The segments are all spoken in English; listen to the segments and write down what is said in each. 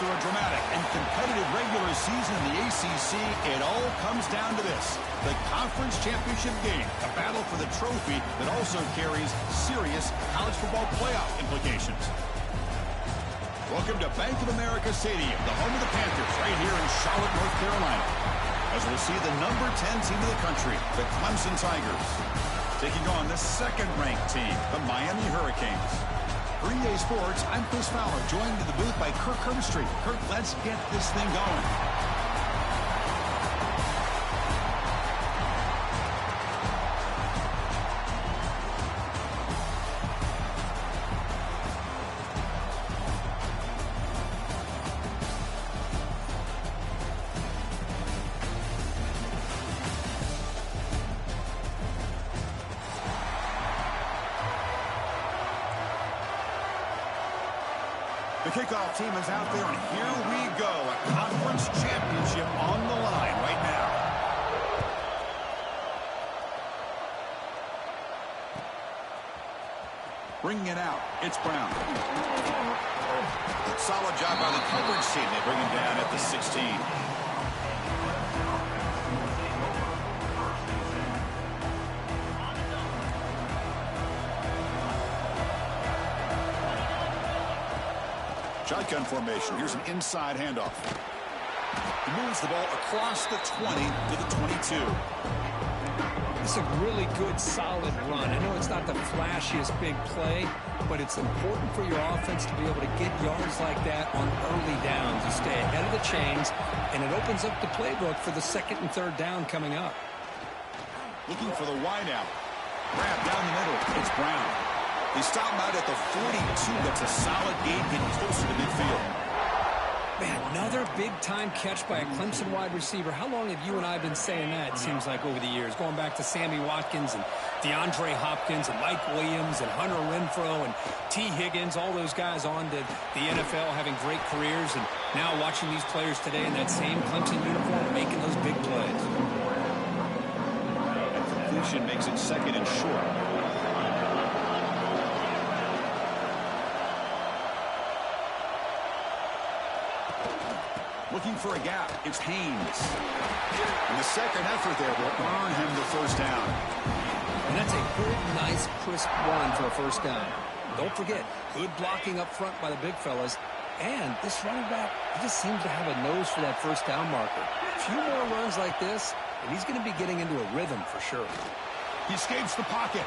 After a dramatic and competitive regular season in the ACC, it all comes down to this: the conference championship game, a battle for the trophy that also carries serious college football playoff implications. Welcome to Bank of America Stadium, the home of the Panthers, right here in Charlotte, North Carolina, as we'll see the number 10 team of the country, the Clemson Tigers, taking on the second-ranked team, the Miami Hurricanes. For EA Sports, I'm Chris Fowler, joined in the booth by Kirk Herbstreit. Kirk, let's get this thing going. The kickoff team is out there, and here we go. A conference championship on the line right now. Bringing it out, it's Brown. Solid job by the coverage team. They bring him down at the 16. Shotgun formation. Here's an inside handoff. He moves the ball across the 20 to the 22. It's a really good, solid run. I know it's not the flashiest big play, but it's important for your offense to be able to get yards like that on early downs. You stay ahead of the chains, and it opens up the playbook for the second and third down coming up. Looking for the wide out. Grab down the middle. It's Brown. They stop him out at the 42. That's a solid gain, getting closer to midfield. Man, another big-time catch by a Clemson wide receiver. How long have you and I been saying that, it seems like, over the years? Going back to Sammy Watkins and DeAndre Hopkins and Mike Williams and Hunter Renfrow and T. Higgins, all those guys on to the NFL having great careers, and now watching these players today in that same Clemson uniform making those big plays. And completion makes it second and short. Looking for a gap. It's Haynes. And the second effort there will earn him the first down. And that's a good, nice, crisp run for a first down. Don't forget, good blocking up front by the big fellas. And this running back, he just seems to have a nose for that first down marker. A few more runs like this, and he's going to be getting into a rhythm for sure. He escapes the pocket.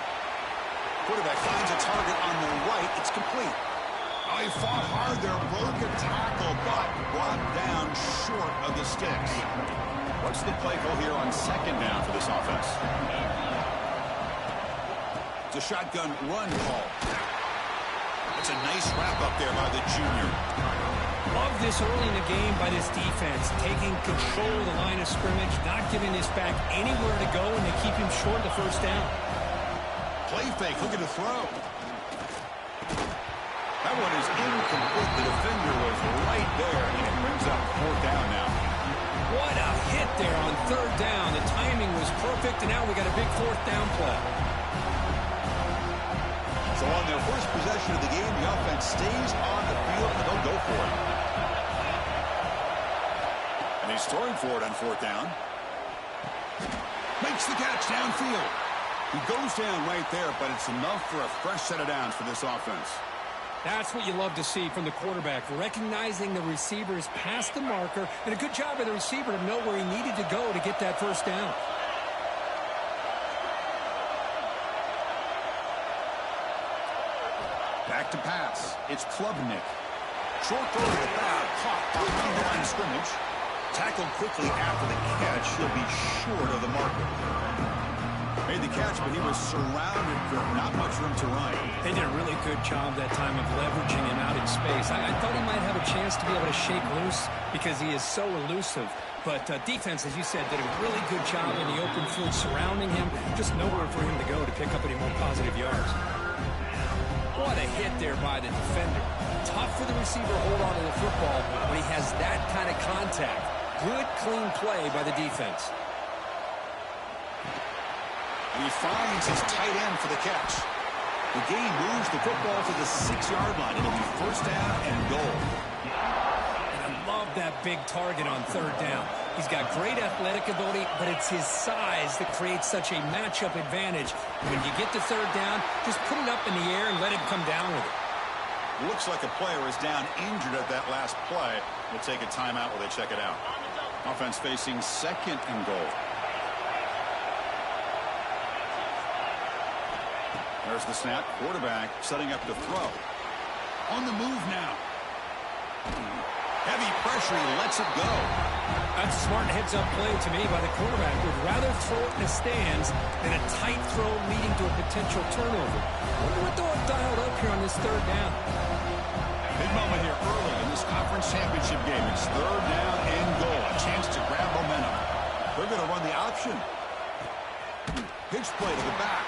Quarterback finds a target on the right. It's complete. Oh, he fought hard there, broke a tackle, but brought down short of the sticks. What's the play call here on second down for this offense? It's a shotgun run call. It's a nice wrap up there by the junior. Love this early in the game by this defense, taking control of the line of scrimmage, not giving this back anywhere to go, and they keep him short of the first down. Play fake, look at the throw. That one is incomplete. The defender was right there, and it brings up fourth down now. What a hit there on third down. The timing was perfect, and now we got a big fourth down play. So on their first possession of the game, the offense stays on the field, and they'll go for it. And he's throwing for it on fourth down. Makes the catch downfield. He goes down right there, but it's enough for a fresh set of downs for this offense. That's what you love to see from the quarterback, recognizing the receiver is past the marker, and a good job by the receiver to know where he needed to go to get that first down. Back to pass. It's Klubnik. Short throw to the back, caught behind the line of scrimmage. Tackled quickly after the catch. He'll be short of the marker. Made the catch, but he was surrounded for not much room to run. They did a really good job that time of leveraging him out in space. I thought he might have a chance to be able to shake loose because he is so elusive. But defense, as you said, did a really good job in the open field surrounding him. Just nowhere for him to go to pick up any more positive yards. What a hit there by the defender. Tough for the receiver to hold on to the football when he has that kind of contact. Good, clean play by the defense. And he finds his tight end for the catch. The game moves the football to the 6-yard line. It'll be first down and goal. And I'm that big target on third down. He's got great athletic ability, but it's his size that creates such a matchup advantage. When you get to third down, just put it up in the air and let him come down with it. Looks like a player is down injured at that last play. We'll take a timeout while they check it out. Offense facing second and goal. There's the snap. Quarterback setting up to throw. On the move now. Heavy pressure. He lets it go. That's a smart heads-up play to me by the quarterback. Would rather throw it in the stands than a tight throw leading to a potential turnover. Wonder what they'll have dialed up here on this third down. Big moment here early in this conference championship game. It's third down and goal. A chance to grab momentum. They're going to run the option. Pitch play to the back.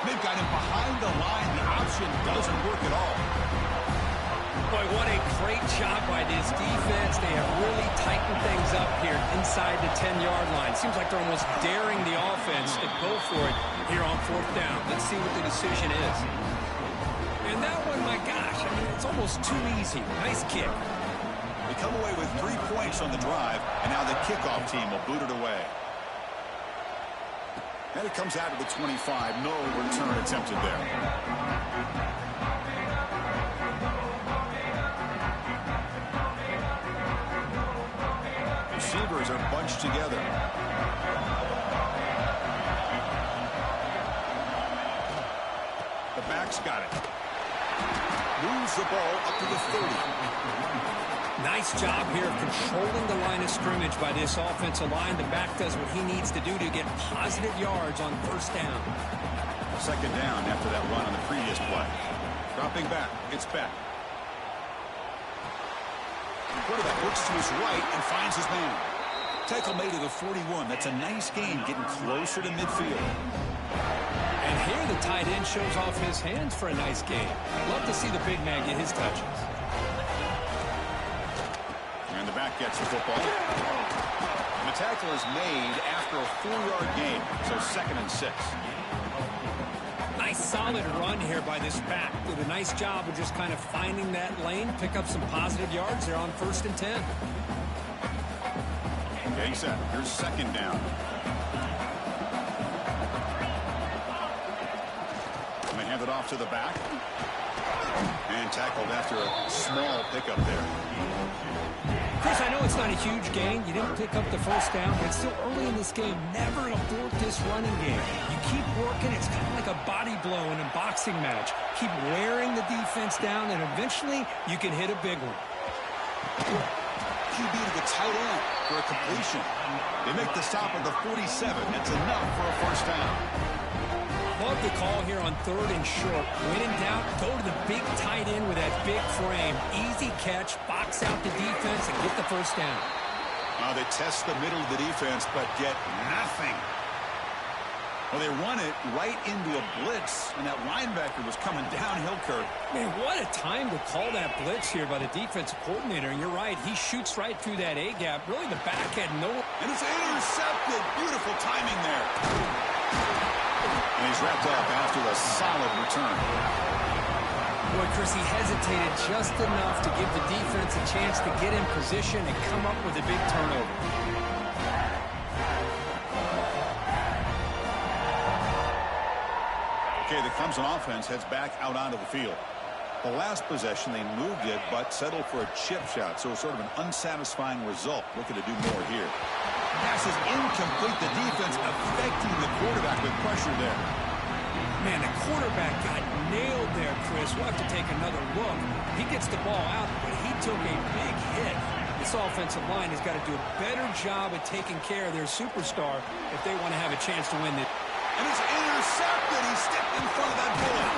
They've got him behind the line. The option doesn't work at all. Boy, what a great job by this defense. They have really tightened things up here inside the 10-yard line. Seems like they're almost daring the offense to go for it here on fourth down. Let's see what the decision is. And that one, my gosh, I mean, it's almost too easy. Nice kick. They come away with 3 points on the drive, and now the kickoff team will boot it away. And it comes out of the 25. No return attempted there. Receivers are bunched together. The back's got it. Moves the ball up to the 30. Nice job here of controlling the line of scrimmage by this offensive line. The back does what he needs to do to get positive yards on first down. Second down after that run on the previous play. Dropping back. It's back. Quarterback looks to his right and finds his man. Tackle made at the 41. That's a nice gain, getting closer to midfield. And here the tight end shows off his hands for a nice gain. Love to see the big man get his touches. And the back gets the football. And the tackle is made after a 4-yard gain, so second and 6. Nice solid run here by this back. Did a nice job of just kind of finding that lane, pick up some positive yards there on first and 10. Okay, set. Here's second down. And they hand it off to the back. And tackled after a small pickup there. Chris, I know it's not a huge gain. You didn't pick up the first down, but it's still early in this game. Never abort this running game. You keep working. It's kind of like a body blow in a boxing match. Keep wearing the defense down, and eventually you can hit a big one. QB to the tight end for a completion. They make the stop at the 47. That's enough for a first down. Love the call here on third and short. When in doubt, go to the big tight end with that big frame. Easy catch, box out the defense, and get the first down. They test the middle of the defense, but get nothing. Well, they run it right into a blitz, and that linebacker was coming downhill, Kurt. Man, what a time to call that blitz here by the defensive coordinator. And you're right, he shoots right through that A-gap. Really, the back had no... And it's intercepted. Beautiful timing there. And he's wrapped up after a solid return. Boy, Chris, he hesitated just enough to give the defense a chance to get in position and come up with a big turnover. Okay, the Clemson offense heads back out onto the field. The last possession, they moved it, but settled for a chip shot, so sort of an unsatisfying result. Looking to do more here. Pass is incomplete. The defense affecting the quarterback with pressure there. Man, the quarterback got nailed there, Chris. We'll have to take another look. He gets the ball out, but he took a big hit. This offensive line has got to do a better job at taking care of their superstar if they want to have a chance to win this. And it's intercepted. He stepped in front of that bullet.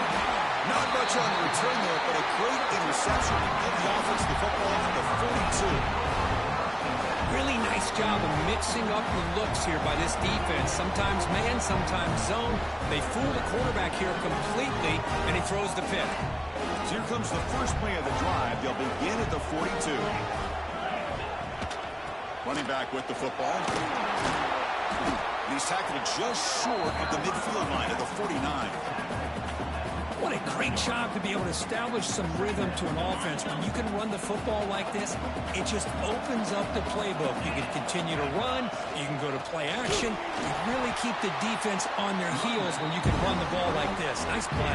Not much on the return there, but a great interception to give the offense the football at the 42. Really nice job of mixing up the looks here by this defense. Sometimes man, sometimes zone. They fool the quarterback here completely, and he throws the pick. So here comes the first play of the drive. They'll begin at the 42. Running back with the football. He's tackled just short of the midfield line at the 49. What a Great job to be able to establish some rhythm to an offense. When you can run the football like this, it just opens up the playbook. You can continue to run. You can go to play action. You really keep the defense on their heels when you can run the ball like this. Nice play.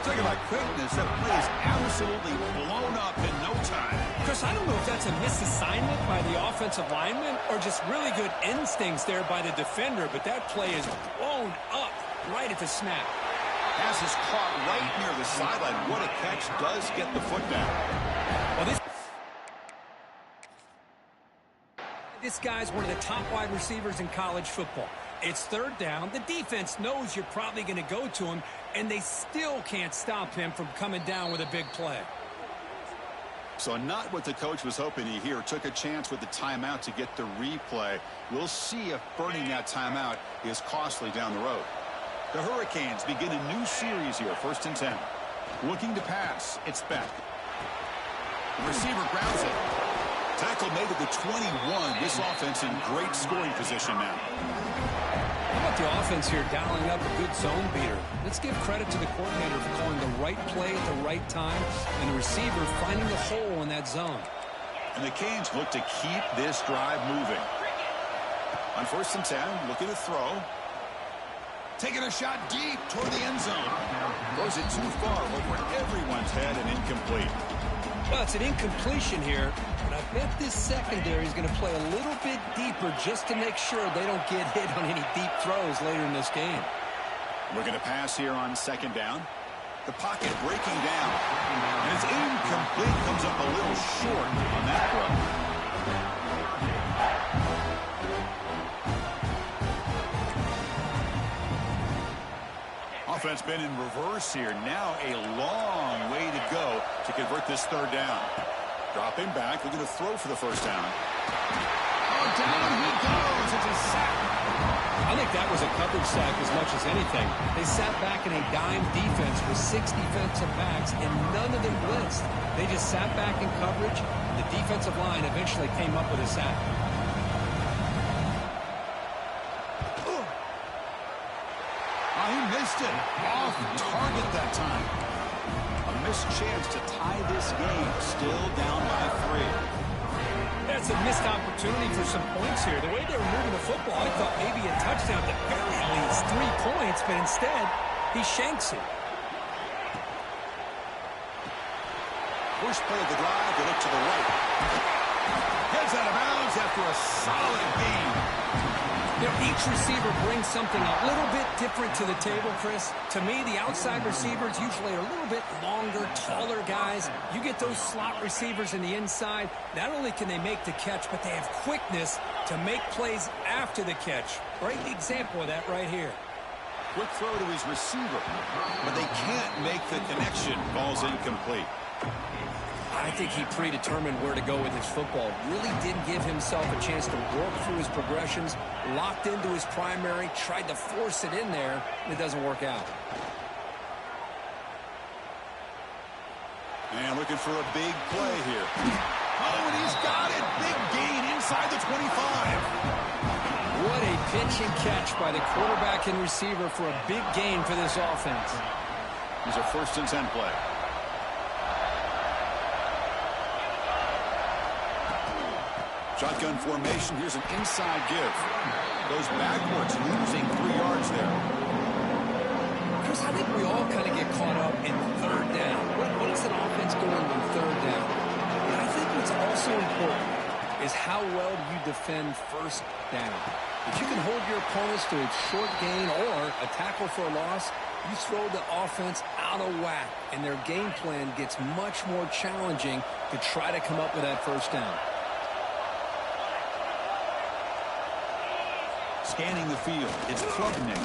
Talking about quickness, that play is absolutely blown up in no time. Chris, I don't know if that's a misassignment by the offensive lineman or just really good instincts there by the defender, but that play is blown up right at the snap. Pass is caught right near the sideline. What a catch, does get the foot down. Well, this guy's one of the top wide receivers in college football. It's third down. The defense knows you're probably going to go to him, and they still can't stop him from coming down with a big play. So not what the coach was hoping to hear. Took a chance with the timeout to get the replay. We'll see if burning that timeout is costly down the road. The Hurricanes begin a new series here, 1st and 10. Looking to pass. It's Beck. The receiver grounds it. Tackle made at the 21. This offense in great scoring position now. How about the offense here dialing up a good zone beater? Let's give credit to the coordinator for calling the right play at the right time and the receiver finding the hole in that zone. And the Canes look to keep this drive moving. On 1st and 10, looking to throw. Taking a shot deep toward the end zone. Throws it too far over everyone's head and incomplete. Well, it's an incompletion here, but I bet this secondary is going to play a little bit deeper just to make sure they don't get hit on any deep throws later in this game. Looking to pass here on 2nd down. The pocket breaking down. And it's incomplete. Comes up a little short on that throw. Offense been in reverse here. Now a long way to go to convert this 3rd down. Dropping back, looking to throw for the 1st down. Oh, down he goes. It's a sack. I think that was a coverage sack as much as anything. They sat back in a dime defense with 6 defensive backs, and none of them blitzed. They just sat back in coverage. The defensive line eventually came up with a sack. He missed it. Off target that time. A missed chance to tie this game. Still down by 3. That's a missed opportunity for some points here. The way they were moving the football, I thought maybe a touchdown to very least 3 points, but instead, he shanks it. First play of the drive, they look to the right. Heads out of bounds after a solid game. You know, each receiver brings something a little bit different to the table, Chris. To me, the outside receivers usually are a little bit longer, taller guys. You get those slot receivers in the inside, not only can they make the catch, but they have quickness to make plays after the catch. Great example of that right here. Quick throw to his receiver, but they can't make the connection. Ball's incomplete. I think he predetermined where to go with his football. Really didn't give himself a chance to work through his progressions, locked into his primary, tried to force it in there, and it doesn't work out. And looking for a big play here. Oh, and he's got it. Big gain inside the 25. What a pitch and catch by the quarterback and receiver for a big gain for this offense. Here's a 1st and 10 play. Shotgun formation. Here's an inside give. Goes backwards, losing 3 yards there. Chris, I think we all kind of get caught up in 3rd down. What is an offense going on 3rd down? And I think what's also important is how well you defend 1st down. If you can hold your opponents to a short gain or a tackle for a loss, you throw the offense out of whack, and their game plan gets much more challenging to try to come up with that 1st down. Scanning the field. It's Klubnik.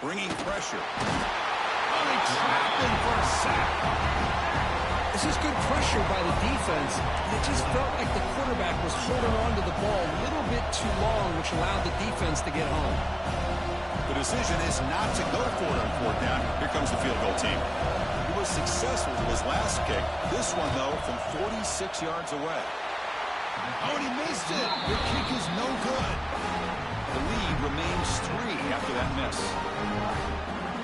Bringing pressure. Oh, they trap him for a sack. This is good pressure by the defense. It just felt like the quarterback was holding on to the ball a little bit too long, which allowed the defense to get home. The decision is not to go for it on 4th down. Here comes the field goal team. He was successful with his last kick. This one, though, from 46 yards away. Oh, and he missed it. The kick is no good. The lead remains 3 after that miss.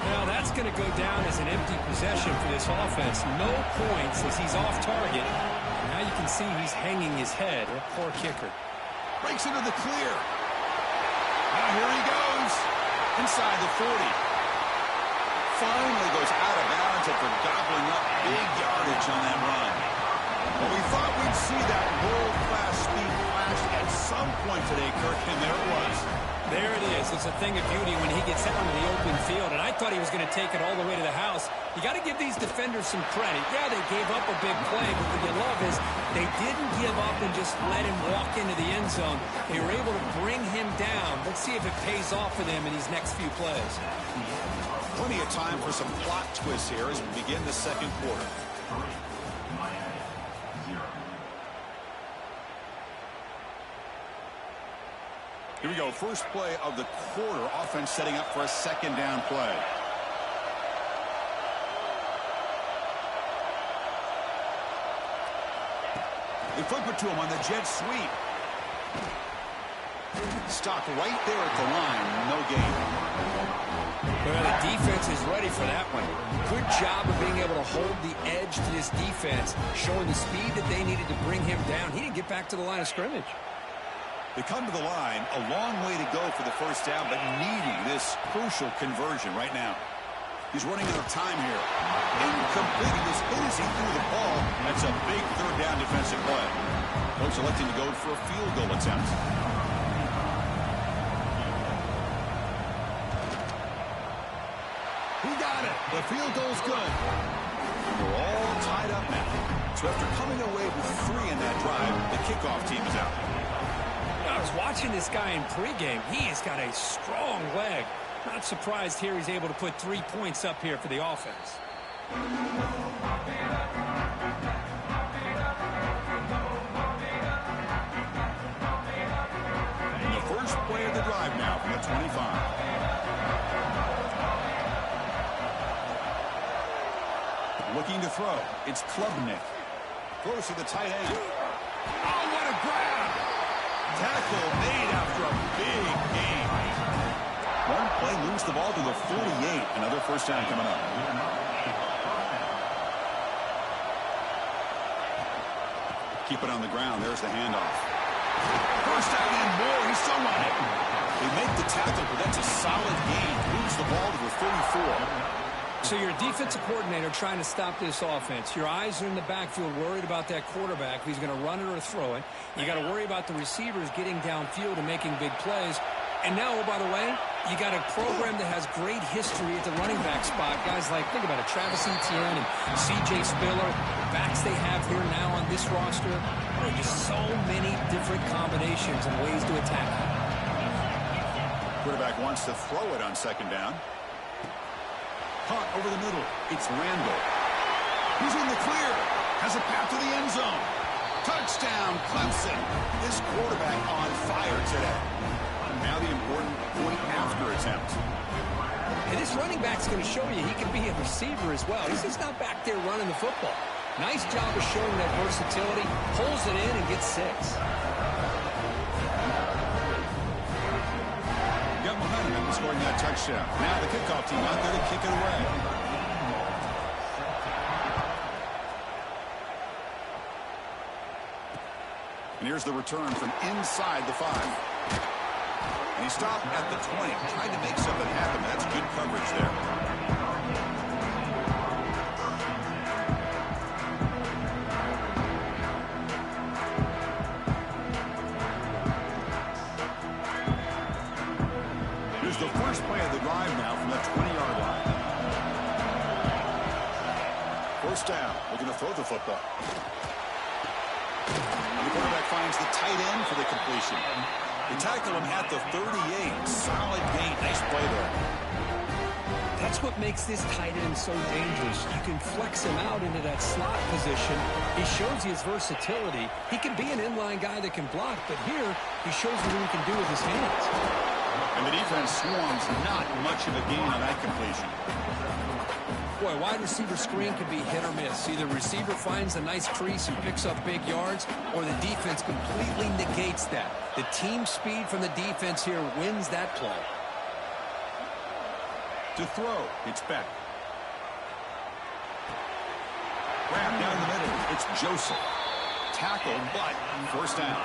Well, that's going to go down as an empty possession for this offense. No points as he's off target. Now you can see he's hanging his head. A poor kicker. Breaks into the clear. Now here he goes. Inside the 40. Finally goes out of bounds after gobbling up big yardage on that run. Well, we thought we'd see that world-class speed flash at some point today, Kirk, and there it was. There it is. It's a thing of beauty when he gets out in the open field, and I thought he was going to take it all the way to the house. You got to give these defenders some credit. Yeah, they gave up a big play, but what you love is they didn't give up and just let him walk into the end zone. They were able to bring him down. Let's see if it pays off for them in these next few plays. Plenty of time for some plot twists here as we begin the second quarter. Here we go, first play of the quarter. Offense setting up for a second down play. They flip it to him on the jet sweep. Stopped right there at the line, no gain. Well, the defense is ready for that one. Good job of being able to hold the edge to this defense, showing the speed that they needed to bring him down. He didn't get back to the line of scrimmage. They come to the line, a long way to go for the first down, but needing this crucial conversion right now. He's running out of time here. Incomplete. As good as he threw the ball, that's a big third down defensive play. Folks electing to go for a field goal attempt. He got it. The field goal's good. We're all tied up now. So after coming away with 3 in that drive, the kickoff team is out. I was watching this guy in pregame. He has got a strong leg. Not surprised here he's able to put 3 points up here for the offense. And the first play of the drive now from the 25. Looking to throw. It's Klubnik. Throws to the tight end. Oh, what a grab! Tackle made after a big gain. One play moves the ball to the 48. Another first down coming up. Keep it on the ground. There's the handoff. First down and more. He's still running. They make the tackle, but that's a solid gain. Moves the ball to the 34. So you're a defensive coordinator trying to stop this offense. Your eyes are in the backfield worried about that quarterback, if he's going to run it or throw it. You got to worry about the receivers getting downfield and making big plays. And now, oh, by the way, you got a program that has great history at the running back spot. Guys like, think about it, Travis Etienne and C.J. Spiller. The backs they have here now on this roster. There are just so many different combinations and ways to attack it. Quarterback wants to throw it on second down. Caught over the middle. It's Randall. He's in the clear. Has a path to the end zone. Touchdown, Clemson. This quarterback on fire today. Now the important point after attempt. And this running back's going to show you he can be a receiver as well. He's just not back there running the football. Nice job of showing that versatility. Pulls it in and gets 6. Got momentum in scoring that touchdown. Now the kickoff team out there to kick it away. And here's the return from inside the 5. And he stopped at the 20, trying to make something happen. That's good coverage there. Here's the first play of the drive now from the 20-yard line. First down. Looking to throw the football. And the quarterback finds the tight end for the completion. They tackle him at the 38. Solid gain. Nice play there. That's what makes this tight end so dangerous. You can flex him out into that slot position. He shows you his versatility. He can be an inline guy that can block, but here he shows you what he can do with his hands. And the defense swarms. Not much of a gain on that completion. Boy, wide receiver screen can be hit or miss. Either receiver finds a nice crease and picks up big yards, or the defense completely negates that. The team speed from the defense here wins that play. To throw, it's Beck. Grab down the middle, it's Joseph. Tackle, but first down.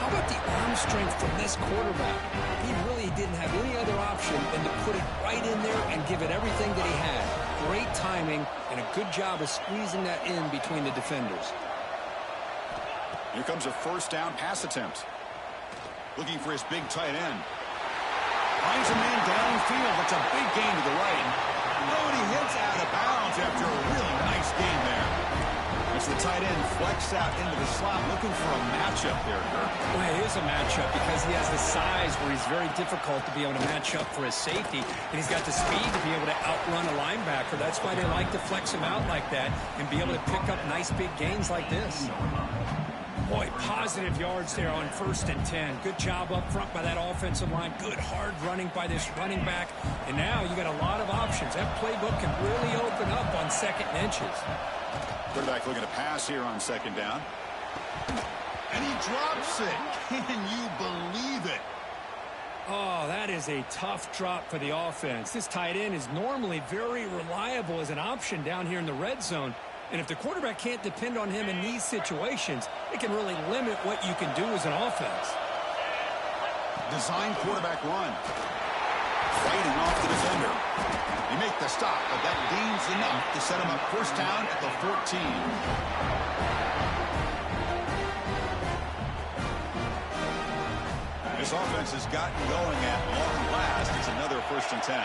How about the arm strength from this quarterback? He really didn't have any other option than to put it right in there and give it everything that he had. Great timing and a good job of squeezing that in between the defenders. Here comes a first down pass attempt. Looking for his big tight end. Finds a man downfield. That's a big gain to the right. Oh, and he hits out of bounds after a really nice game there. As the tight end flexed out into the slot, looking for a matchup there, Kirk. Well, it is a matchup because he has the size where he's very difficult to be able to match up for his safety, and he's got the speed to be able to outrun a linebacker. That's why they like to flex him out like that and be able to pick up nice big gains like this. Boy, positive yards there on 1st and 10. Good job up front by that offensive line. Good hard running by this running back. And now you got a lot of options. That playbook can really open up on 2nd and inches. Quarterback looking to pass here on 2nd down. And he drops it. Can you believe it? Oh, that is a tough drop for the offense. This tight end is normally very reliable as an option down here in the red zone. And if the quarterback can't depend on him in these situations, it can really limit what you can do as an offense. Design quarterback run. Fighting off the defender. They make the stop, but that gains enough to set him up first down at the 14. This offense has gotten going at long last. It's another 1st and 10.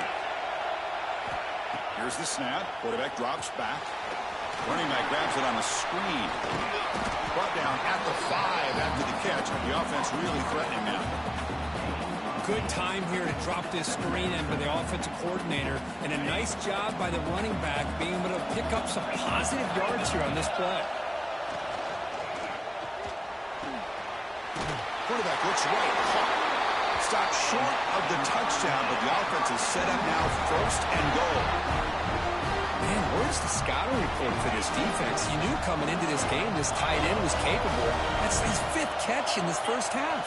Here's the snap. Quarterback drops back. Running back grabs it on the screen. Brought down at the 5 after the catch. The offense really threatening now. Good time here to drop this screen in by the offensive coordinator. And a nice job by the running back being able to pick up some positive yards here on this play. Quarterback looks right. Stopped short of the touchdown, but the offense is set up now 1st and goal. Man, where's the scouting report for this defense? You knew coming into this game this tight end was capable. That's his 5th catch in this first half.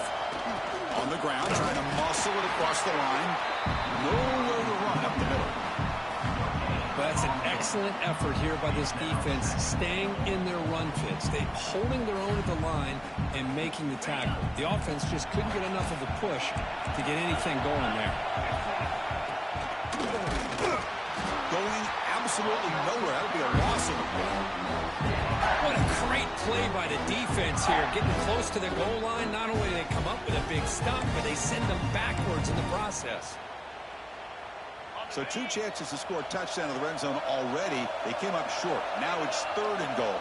On the ground, trying to muscle it across the line. Nowhere to run up the middle. But that's an excellent effort here by this defense, staying in their run fits. They holding their own at the line and making the tackle. The offense just couldn't get enough of a push to get anything going there. Going absolutely nowhere. That would be a loss of the play. What a great play by the defense here. Getting close to the goal line, not only do they come up with a big stop, but they send them backwards in the process. So 2 chances to score a touchdown in the red zone already. They came up short. Now it's 3rd and goal.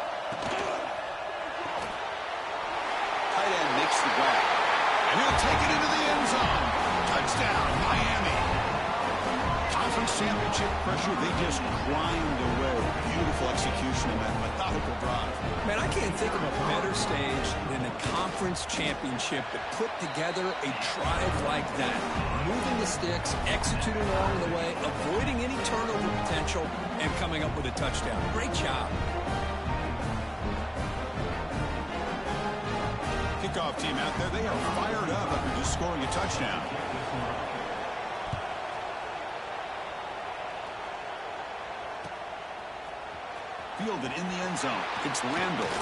Tight end makes the grab. And he'll take it into the end zone. Touchdown, Miami. Conference championship pressure, they just grind away. Beautiful execution in that methodical drive. Man, I can't think of a better stage than the conference championship to put together a drive like that. Moving the sticks, executing along the way, avoiding any turnover potential, and coming up with a touchdown. Great job. Kickoff team out there, they are fired up after just scoring a touchdown. Fielded in the end zone. It's Randall.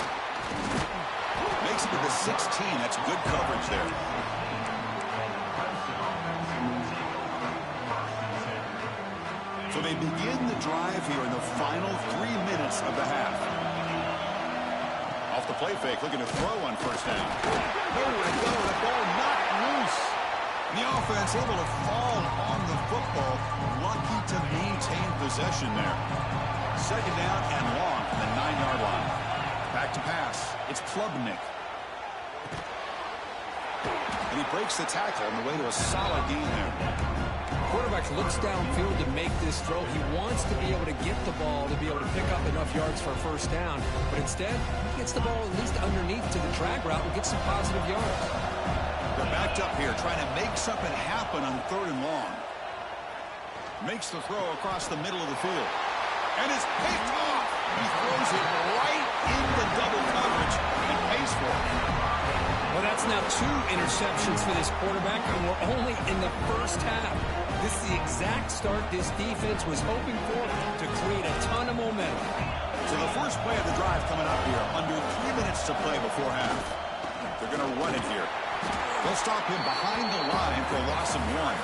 Makes it to the 16. That's good coverage there. So they begin the drive here in the final 3 minutes of the half. Off the play fake, looking to throw on first down. Nowhere to go, the ball not loose. And the offense able to fall on the football. Lucky to maintain possession there. Second down and long from the 9-yard line. Back to pass. It's Klubnik. And he breaks the tackle on the way to a solid gain there. Quarterback looks downfield to make this throw. He wants to be able to get the ball to be able to pick up enough yards for a first down. But instead, he gets the ball at least underneath to the drag route and gets some positive yards. They're backed up here trying to make something happen on 3rd and long. Makes the throw across the middle of the field. And it's picked off. He throws it right into double coverage and pays for it. Well, that's now 2 interceptions for this quarterback, and we're only in the first half. This is the exact start this defense was hoping for to create a ton of momentum. So the first play of the drive coming up here. Under 3 minutes to play before half. They're going to run it here. They'll stop him behind the line for a loss of 1.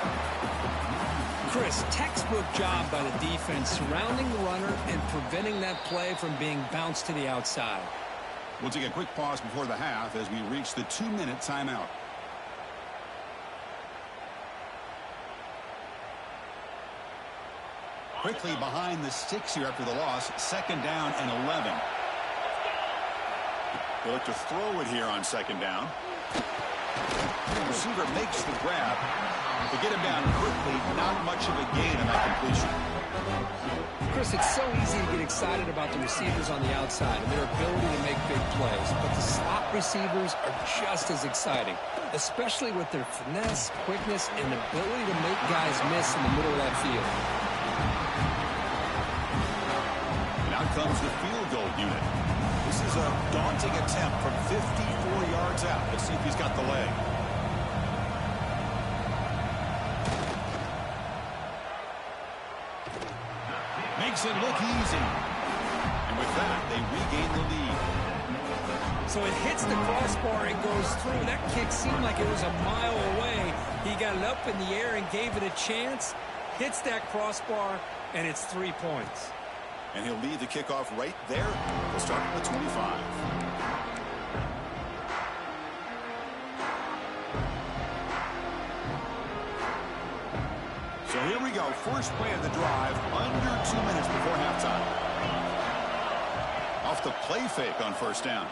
Chris, textbook job by the defense surrounding the runner and preventing that play from being bounced to the outside. We'll take a quick pause before the half as we reach the 2-minute timeout. Quickly behind the sticks here after the loss. 2nd down and 11. They look to throw it here on 2nd down. The receiver makes the grab. To get him down quickly, not much of a gain in that completion. Chris, it's so easy to get excited about the receivers on the outside and their ability to make big plays, but the slot receivers are just as exciting, especially with their finesse, quickness, and ability to make guys miss in the middle of that field. And out comes the field goal unit. This is a daunting attempt from 54 yards out. Let's see if he's got the leg. Makes it look easy. And with that, they regain the lead. So it hits the crossbar and goes through. That kick seemed like it was a mile away. He got it up in the air and gave it a chance. Hits that crossbar, and it's 3 points. And he'll lead the kickoff right there. They'll start at the 25. So here we go. First play of the drive. Under 2 minutes before halftime. Off the play fake on 1st down.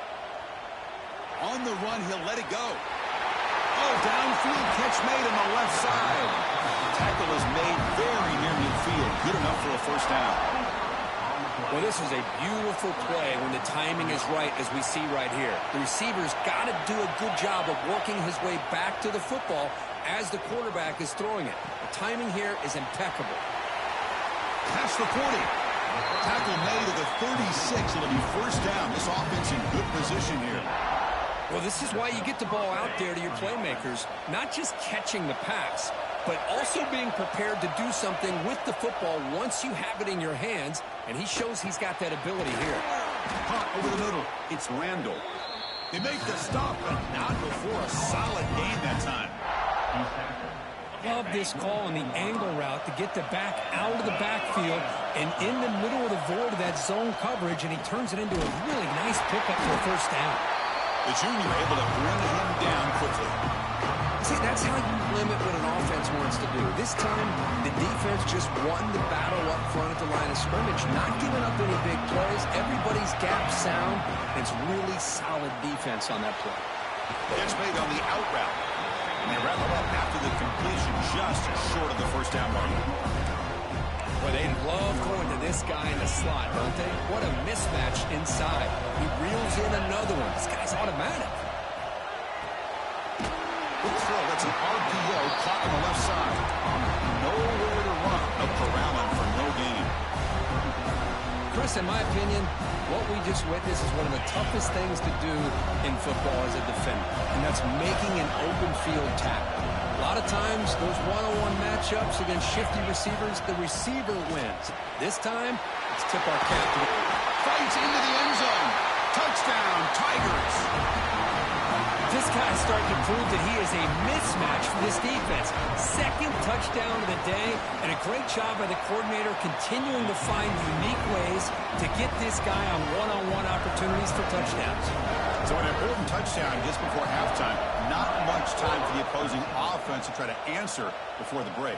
On the run, he'll let it go. Oh, downfield catch made on the left side. Tackle is made very near midfield. Good enough for a 1st down. Well, this is a beautiful play when the timing is right, as we see right here. The receiver's got to do a good job of working his way back to the football as the quarterback is throwing it. The timing here is impeccable. Past the 40. Tackle made at the 36. It'll be 1st down. This offense in good position here. Well, this is why you get the ball out there to your playmakers, not just catching the pass, but also being prepared to do something with the football once you have it in your hands, and he shows he's got that ability here. Caught over the middle. It's Randall. They make the stop, but not before a solid gain that time. Love this call on the angle route to get the back out of the backfield and in the middle of the void of that zone coverage, and he turns it into a really nice pickup for a 1st down. The junior able to bring him down quickly. See, that's how you limit what an offense wants to do. This time, the defense just won the battle up front at the line of scrimmage, not giving up any big plays. Everybody's gap sound. It's really solid defense on that play. Catch made on the out route. And they wrap it up after the completion just short of the 1st down mark. Well, they love going to this guy in the slot, don't they? What a mismatch inside. He reels in another one. This guy's automatic. Good throw. That's an RPO caught on the left side. Nowhere to run. No corralling for no gain. Chris, in my opinion, what we just witnessed is one of the toughest things to do in football as a defender, and that's making an open field tackle. A lot of times, those one-on-one matchups against shifty receivers, the receiver wins. This time, let's tip our cap to the... Fights into the end zone. Touchdown, Tigers. This guy's starting to prove that he is a mismatch for this defense. 2nd touchdown of the day, and a great job by the coordinator continuing to find unique ways to get this guy on one-on-one opportunities for touchdowns. So an important touchdown just before halftime. Not much time for the opposing offense to try to answer before the break.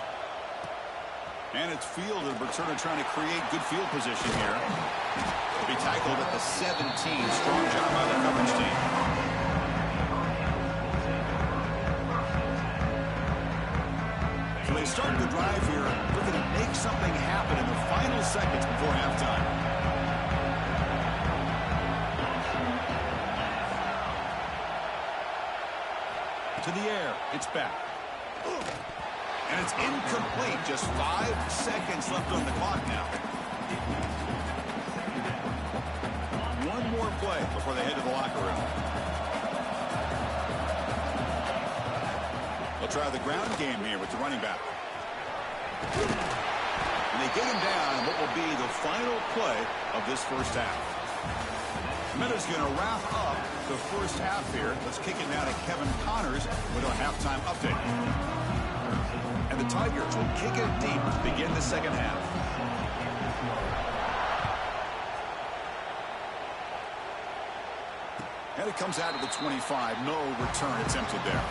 And it's field, and Bertrand trying to create good field position here. He'll be tackled at the 17. Strong job by the coverage team. So they start the drive here, looking to make something happen in the final seconds before halftime. To the air. It's back. And it's incomplete. Just 5 seconds left on the clock now. One more play before they head to the locker room. They'll try the ground game here with the running back. And they get him down in what will be the final play of this first half. Miller's going to wrap up the first half here. Let's kick it now to Kevin Connors with our halftime update. And the Tigers will kick it deep to begin the second half. And it comes out of the 25. No return attempted there.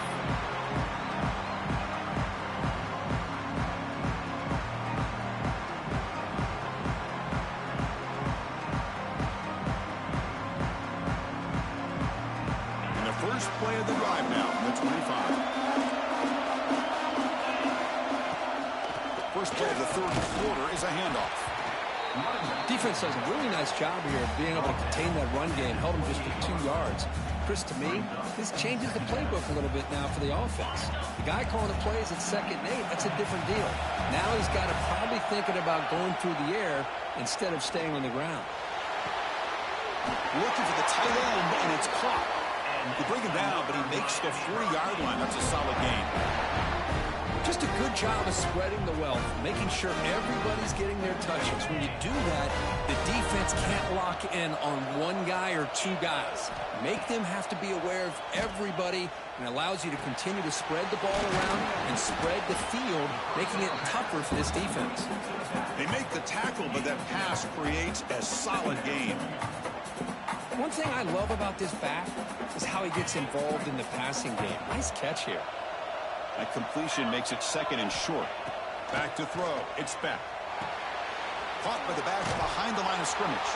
First play of the drive now from the 25. First play of the third quarter is a handoff. Defense does a really nice job here of being able to contain that run game, held him just for 2 yards. Chris, to me, this changes the playbook a little bit now for the offense. The guy calling the plays at 2nd and 8, that's a different deal. Now he's got to probably thinking about going through the air instead of staying on the ground. Looking for the tight end, and it's caught. They bring him down, but he makes the 40-yard line. That's a solid gain. Just a good job of spreading the wealth, making sure everybody's getting their touches. When you do that, the defense can't lock in on one guy or 2 guys. Make them have to be aware of everybody, and allows you to continue to spread the ball around and spread the field, making it tougher for this defense. They make the tackle, but that pass creates a solid gain. One thing I love about this back is how he gets involved in the passing game. Nice catch here. That completion makes it 2nd and short. Back to throw. It's back. Caught by the back behind the line of scrimmage.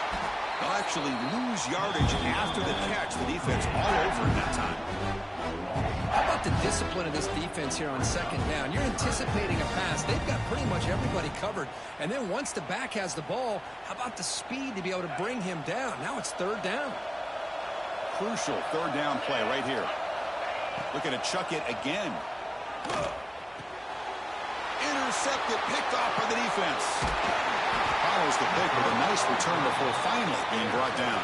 They'll actually lose yardage after the catch. The defense all over it that time. How about the discipline of this defense here on 2nd down? You're anticipating a pass. They've got pretty much everybody covered. And then once the back has the ball, how about the speed to be able to bring him down? Now it's 3rd down. Crucial 3rd down play right here. Looking to chuck it again. Intercepted, picked off by the defense. Follows the pick with a nice return before finally being brought down.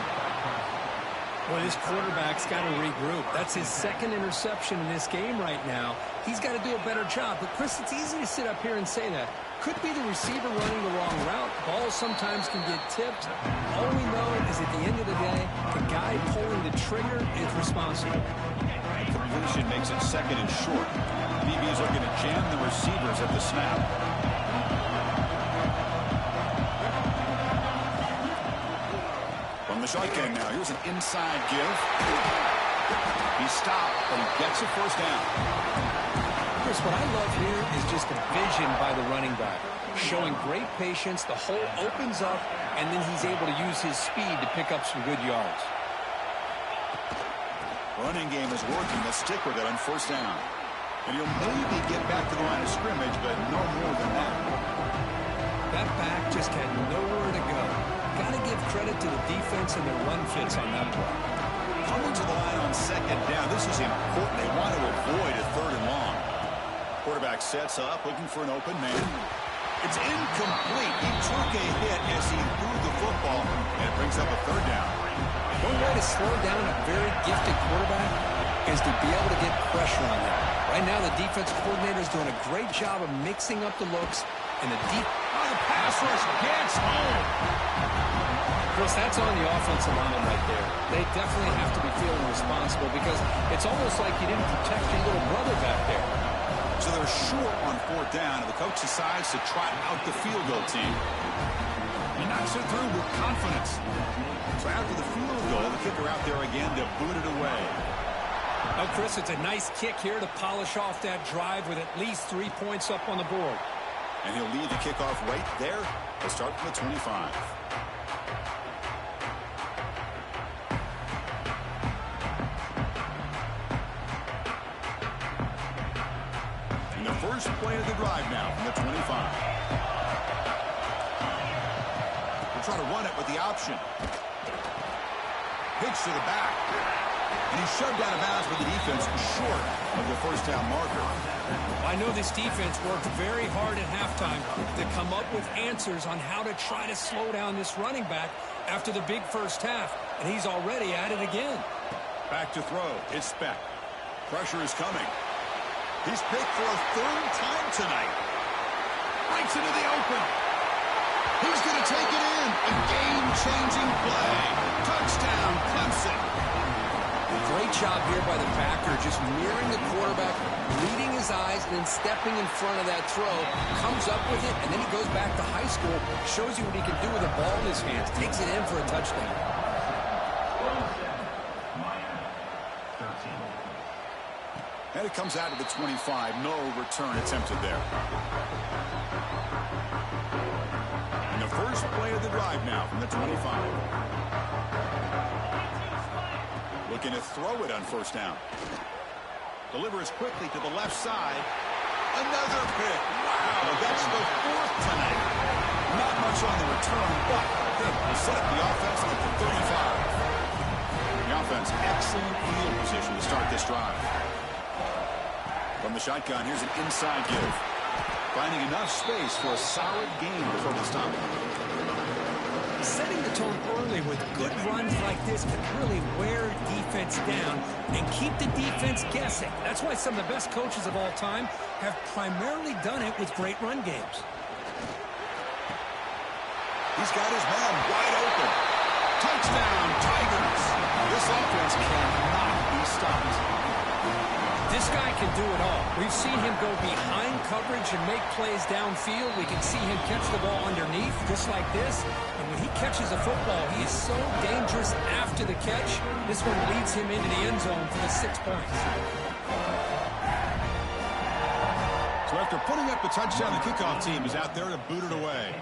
Well, this quarterback's got to regroup. That's his 2nd interception in this game right now. He's got to do a better job. But, Chris, it's easy to sit up here and say that. Could be the receiver running the wrong route. Balls sometimes can get tipped. All we know is at the end of the day, the guy pulling the trigger is responsible. Completion makes it 2nd and short. DB's looking to jam the receivers at the snap. From the shotgun now, here's an inside give. He stopped, but he gets a 1st down. Chris, what I love here is just the vision by the running back. Showing great patience, the hole opens up, and then he's able to use his speed to pick up some good yards. Running game is working. They'll stick with it on 1st down. And he'll maybe get back to the line of scrimmage, but no more than that. That back just had nowhere to go. Got to give credit to the defense and their run fits on that play. Coming to the line on 2nd down. This is important. They want to avoid a 3rd and long. Quarterback sets up, looking for an open man. It's incomplete. He took a hit as he threw the football, and it brings up a 3rd down. One way to slow down a very gifted quarterback is to be able to get pressure on him. Right now, the defense coordinator is doing a great job of mixing up the looks, and the pass rush gets home. Chris, that's on the offensive line right there. They definitely have to be feeling responsible because it's almost like you didn't protect your little brother back there. So they're short on 4th down, and the coach decides to trot out the field goal team. He knocks it through with confidence. So after the field goal, the kicker out there again to boot it away. Oh, Chris, it's a nice kick here to polish off that drive with at least 3 points up on the board. And he'll lead the kickoff right there. They'll start from the 25. And the first play of the drive now from the 25. We'll try to run it with the option. Pitch to the back. And he's shoved out of bounds with the defense short of the 1st down marker. I know this defense worked very hard at halftime to come up with answers on how to try to slow down this running back after the big first half, and he's already at it again. Back to throw. It's Speck. Pressure is coming. He's picked for a 3rd time tonight. Breaks into the open. He's going to take it in. A game-changing play. Touchdown, Clemson. Great job here by the backer, just mirroring the quarterback, leading his eyes, and then stepping in front of that throw. Comes up with it, and then he goes back to high school, shows you what he can do with a ball in his hands, takes it in for a touchdown. And it comes out of the 25. No return attempted there. And the first play of the drive now from the 25. Looking to throw it on first down. Delivers quickly to the left side. Another pick. Wow, that's the fourth tonight. Not much on the return, but will set up the offense at the 35. The offense, excellent field position to start this drive. From the shotgun, here's an inside give. Finding enough space for a solid gain before the stop. Setting the tone early with good runs like this can really wear defense down and keep the defense guessing. That's why some of the best coaches of all time have primarily done it with great run games. He's got his man wide open. Touchdown, Tigers. This offense cannot be stopped. This guy can do it all. We've seen him go behind coverage and make plays downfield. We can see him catch the ball underneath, just like this. And when he catches a football, he is so dangerous after the catch. This one leads him into the end zone for the 6 points. So after putting up the touchdown, the kickoff team is out there to boot it away.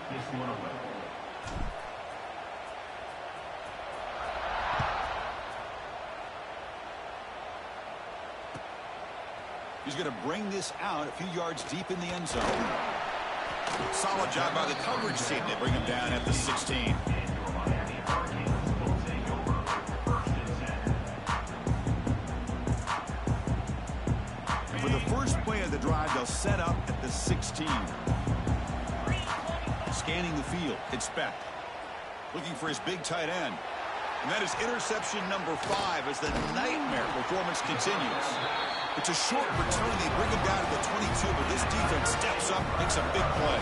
He's going to bring this out a few yards deep in the end zone. Solid job by the coverage team. They bring him down at the 16. And for the first play of the drive, they'll set up at the 16. Scanning the field, it's Beck. Looking for his big tight end. And that is interception number 5 as the nightmare performance continues. It's a short return. They bring him down to the 22, but this defense steps up, makes a big play.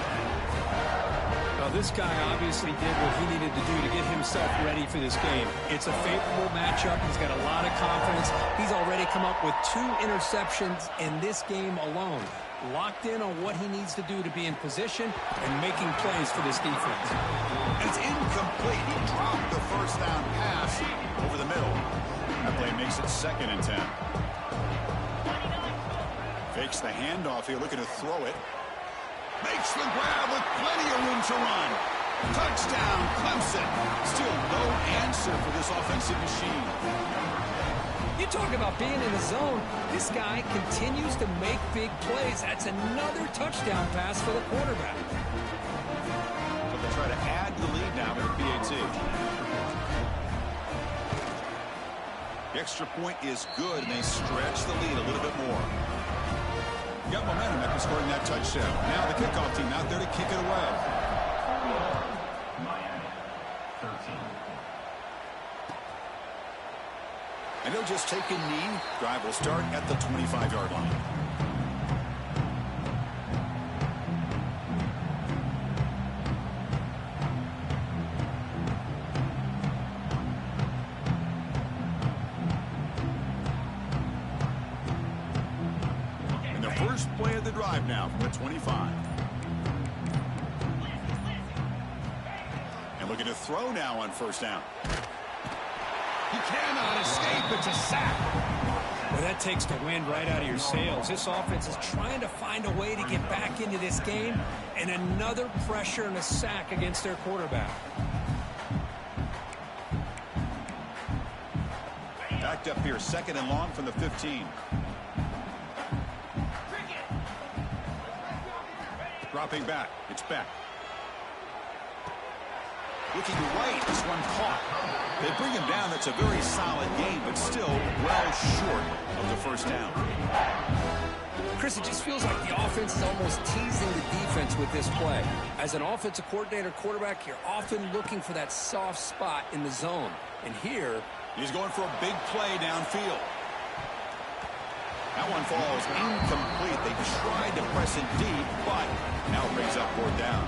Well, this guy obviously did what he needed to do to get himself ready for this game. It's a favorable matchup. He's got a lot of confidence. He's already come up with 2 interceptions in this game alone. Locked in on what he needs to do to be in position and making plays for this defense. And it's incomplete. He dropped the first down pass over the middle. That play makes it 2nd and 10. Fakes the handoff here, looking to throw it. Makes the grab with plenty of room to run. Touchdown, Clemson. Still no answer for this offensive machine. You talk about being in the zone. This guy continues to make big plays. That's another touchdown pass for the quarterback. So they try to add the lead now with the PAT. The extra point is good, and they stretch the lead a little bit more. Got momentum after scoring that touchdown. Now the kickoff team out there to kick it away. And he'll just take a knee. Drive will start at the 25-yard line. First play of the drive now from the 25. And looking to throw now on first down. He cannot escape. It's a sack. Well, that takes the wind right out of your sails. This offense is trying to find a way to get back into this game, and another pressure and a sack against their quarterback. Backed up here, 2nd and long from the 15. Dropping back, it's Beck. Looking right, this one caught. They bring him down. That's a very solid game, but still well short of the first down. Chris, it just feels like the offense is almost teasing the defense with this play. As an offensive coordinator, quarterback, you're often looking for that soft spot in the zone. And here, he's going for a big play downfield. That one falls incomplete. They tried to press it deep, but now it brings up 4th down.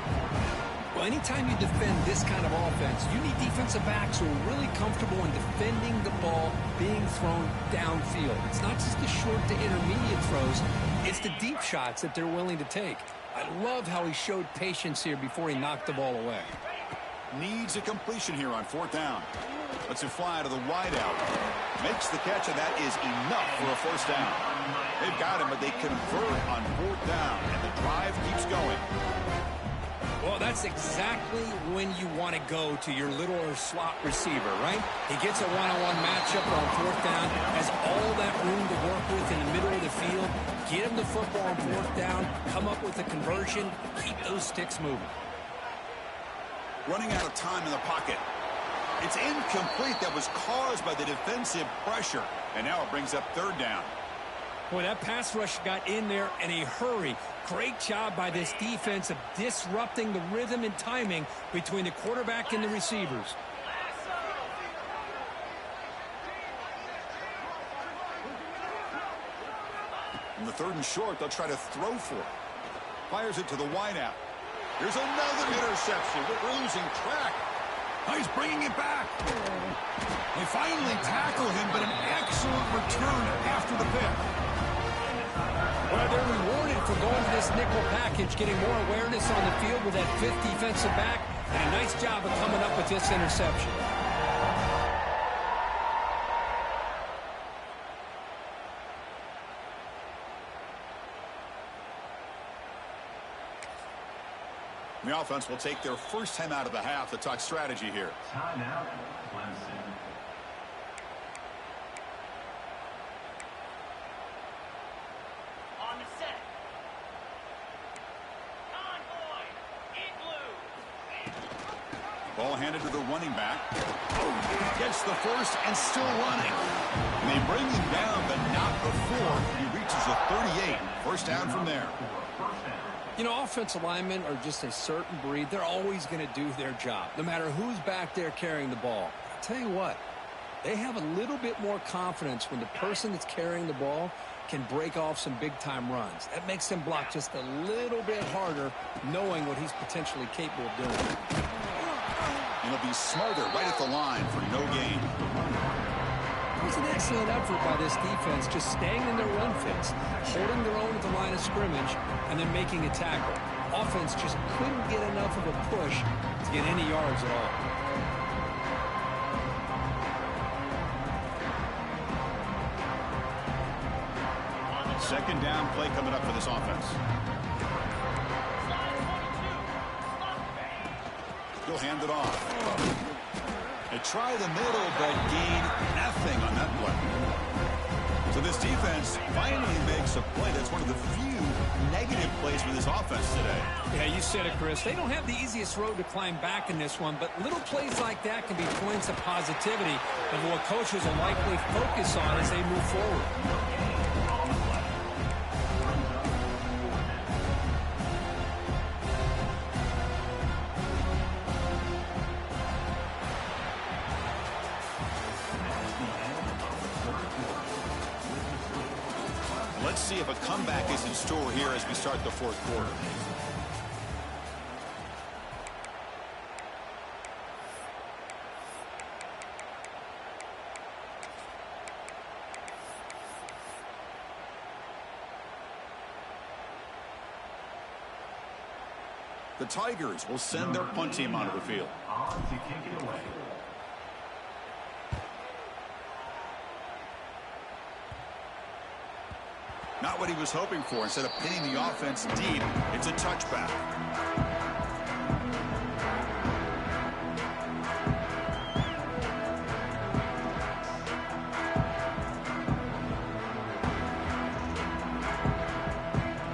Well, anytime you defend this kind of offense, you need defensive backs who are really comfortable in defending the ball being thrown downfield. It's not just the short to intermediate throws, it's the deep shots that they're willing to take. I love how he showed patience here before he knocked the ball away. Needs a completion here on 4th down. Lets it fly to the wideout. Makes the catch, and that is enough for a 1st down. They've got him, but they convert on 4th down, and the drive keeps going. Well, that's exactly when you want to go to your little slot receiver, right? He gets a one-on-one matchup on 4th down, has all that room to work with in the middle of the field. Get him the football on 4th down, come up with a conversion, keep those sticks moving. Running out of time in the pocket. It's incomplete. That was caused by the defensive pressure. And now it brings up 3rd down. Boy, that pass rush got in there in a hurry. Great job by this defense of disrupting the rhythm and timing between the quarterback and the receivers. In the 3rd and short, they'll try to throw for it. Fires it to the wideout. Here's another interception. We're losing track. Oh, he's bringing it back. They finally tackle him, but an excellent return after the pick. Well, they're rewarded for going to this nickel package, getting more awareness on the field with that 5th defensive back, and a nice job of coming up with this interception. The offense will take their first time out of the half to talk strategy here. Timeout, Clemson. On the set. Convoy in blue. Ball handed to the running back. Oh, gets the first and still running. And they bring him down, but not before he reaches the 38. First down from there. You know, offensive linemen are just a certain breed. They're always going to do their job, no matter who's back there carrying the ball. I'll tell you what, they have a little bit more confidence when the person that's carrying the ball can break off some big-time runs. That makes them block just a little bit harder, knowing what he's potentially capable of doing. And he'll be smarter right at the line for no gain. It was an excellent effort by this defense, just staying in their run fits, holding their own at the line of scrimmage, and then making a tackle. Offense just couldn't get enough of a push to get any yards at all. Second down play coming up for this offense. He'll hand it off. They try the middle, but gain nothing on that play. So this defense finally makes a play. That's one of the few negative plays for this offense today. Yeah, you said it, Chris. They don't have the easiest road to climb back in this one, but little plays like that can be points of positivity of what coaches will likely focus on as they move forward. Let's see if a comeback is in store here as we start the 4th quarter. The Tigers will send their punt team onto the field. On to kick it away. Not what he was hoping for. Instead of pinning the offense deep, it's a touchback.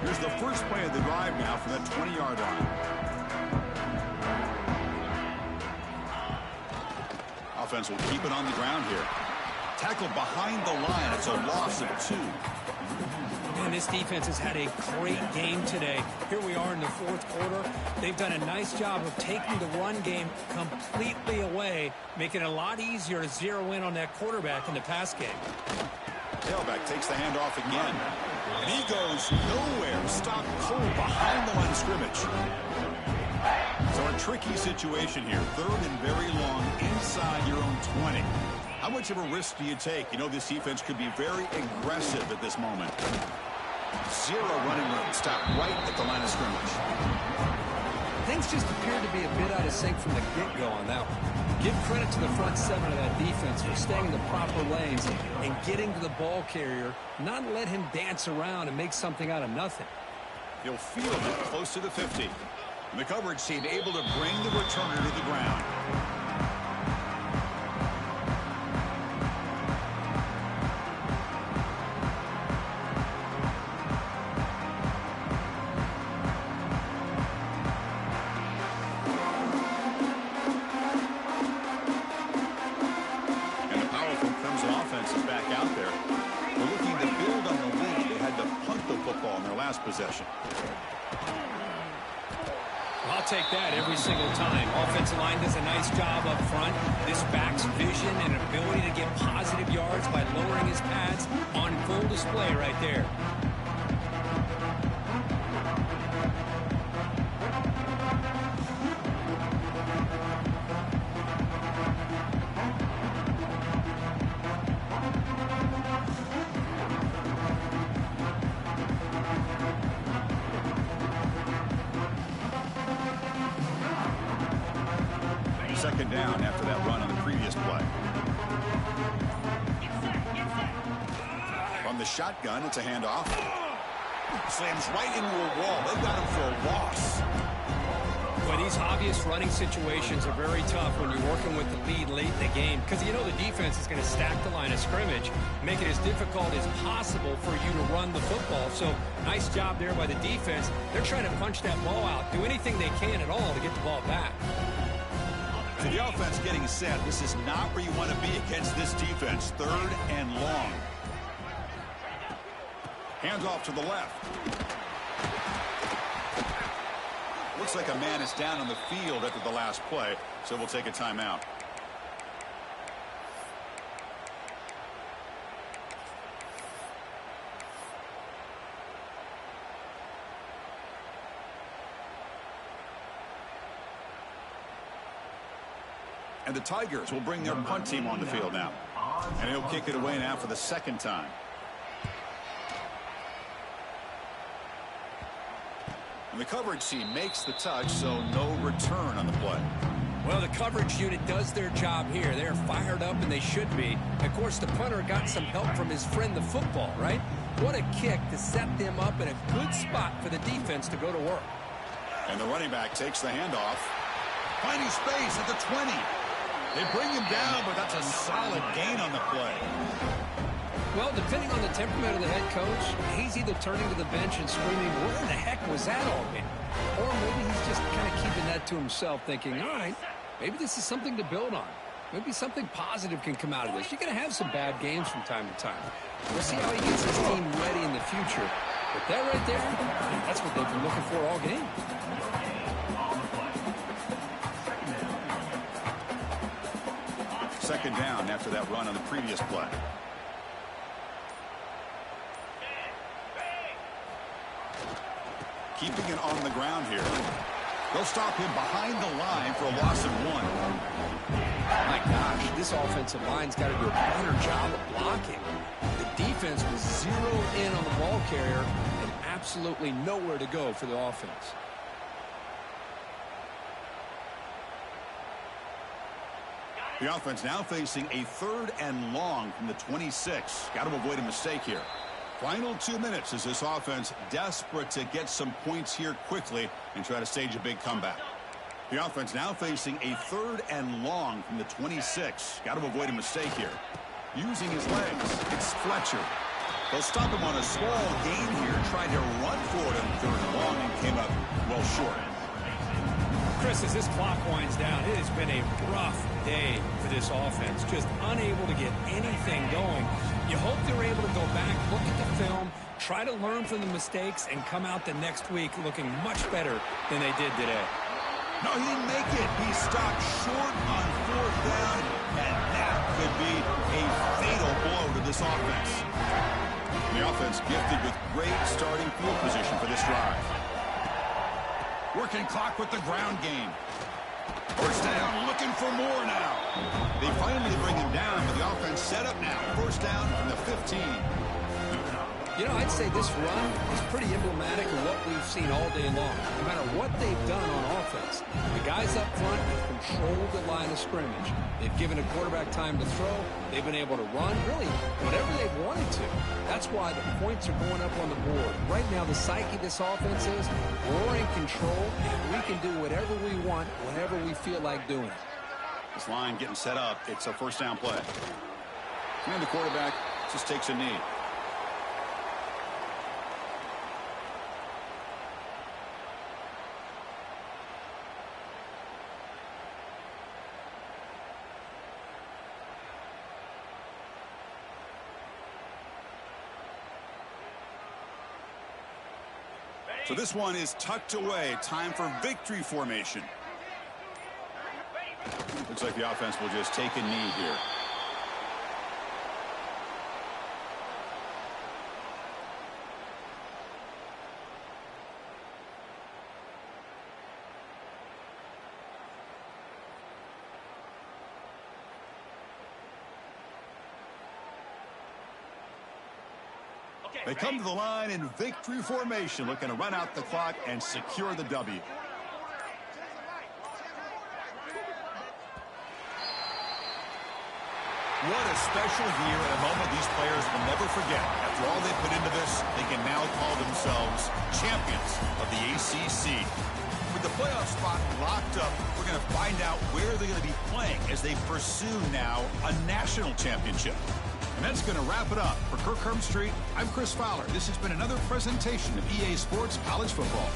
Here's the first play of the drive now from the 20-yard line. Offense will keep it on the ground here. Tackled behind the line. It's a loss of 2. And this defense has had a great game today. Here we are in the 4th quarter. They've done a nice job of taking the run game completely away, making it a lot easier to zero in on that quarterback in the pass game. Tailback takes the handoff again. And he goes nowhere. Stopped cold behind the line of scrimmage. So a tricky situation here. 3rd and very long inside your own 20. How much of a risk do you take? You know this defense could be very aggressive at this moment. 0 running room. Stop right at the line of scrimmage. Things just appeared to be a bit out of sync from the get-go on that one. Give credit to the front 7 of that defense for staying in the proper lanes and getting to the ball carrier, not let him dance around and make something out of nothing. He'll field it close to the 50. And the coverage team able to bring the returner to the ground. Possession. I'll take that every single time. Offensive line does a nice job up front. This back's vision and ability to get positive yards by lowering his pads on full display right there. Second down after that run on the previous play. From the shotgun, it's a handoff. Slams right into a wall. They've got him for a loss. Well, these obvious running situations are very tough when you're working with the lead late in the game because you know the defense is going to stack the line of scrimmage, make it as difficult as possible for you to run the football. So nice job there by the defense. They're trying to punch that ball out, do anything they can at all to get the ball back. To the offense getting set, this is not where you want to be against this defense. 3rd and long. Hands off to the left. Looks like a man is down on the field after the last play, so we'll take a timeout. And the Tigers will bring their punt team on the field now. And he'll kick it away now for the 2nd time. And the coverage team makes the touch, so no return on the play. Well, the coverage unit does their job here. They're fired up, and they should be. Of course, the punter got some help from his friend, the football, right? What a kick to set them up in a good spot for the defense to go to work. And the running back takes the handoff. Finding space at the 20. They bring him down, but that's a solid gain on the play. Well, depending on the temperament of the head coach, he's either turning to the bench and screaming, where the heck was that all been? Or maybe he's just kind of keeping that to himself, thinking, all right, maybe this is something to build on. Maybe something positive can come out of this. You're going to have some bad games from time to time. We'll see how he gets his team ready in the future. But that right there, that's what they've been looking for all game. Second down after that run on the previous play. Keeping it on the ground here. They'll stop him behind the line for a loss of 1. My gosh, this offensive line's got to do a better job of blocking. The defense was zeroed in on the ball carrier and absolutely nowhere to go for the offense. The offense now facing a 3rd and long from the 26. Got to avoid a mistake here. Final 2 minutes as this offense desperate to get some points here quickly and try to stage a big comeback. The offense now facing a 3rd and long from the 26. Got to avoid a mistake here. Using his legs, it's Fletcher. They'll stop him on a small gain here, trying to run for it on 3rd and long, and came up well short. Chris, as this clock winds down, it has been a rough day for this offense. Just unable to get anything going. You hope they're able to go back, look at the film, try to learn from the mistakes, and come out the next week looking much better than they did today. No, he didn't make it. He stopped short on 4th down, and that could be a fatal blow to this offense. offense gifted with great starting field position for this drive. Working clock with the ground game. First down, looking for more now. They finally bring him down, but the offense set up now. First down from the 15. You know, I'd say this run is pretty emblematic of what we've seen all day long. No matter what they've done on offense, the guys up front have controlled the line of scrimmage. They've given a quarterback time to throw. They've been able to run, really, whatever they've wanted to. That's why the points are going up on the board. Right now, the psyche of this offense is we're in control, and we can do whatever we want, whenever we feel like doing it. This line getting set up. It's a first down play. And the quarterback just takes a knee. So this one is tucked away. Time for victory formation. Looks like the offense will just take a knee here. They come to the line in victory formation, looking to run out the clock and secure the W. What a special year and a moment these players will never forget. After all they put into this, they can now call themselves champions of the ACC. With the playoff spot locked up, we're going to find out where they're going to be playing as they pursue now a national championship. And that's going to wrap it up. For Kirk Herbstreit, I'm Chris Fowler. This has been another presentation of EA Sports College Football.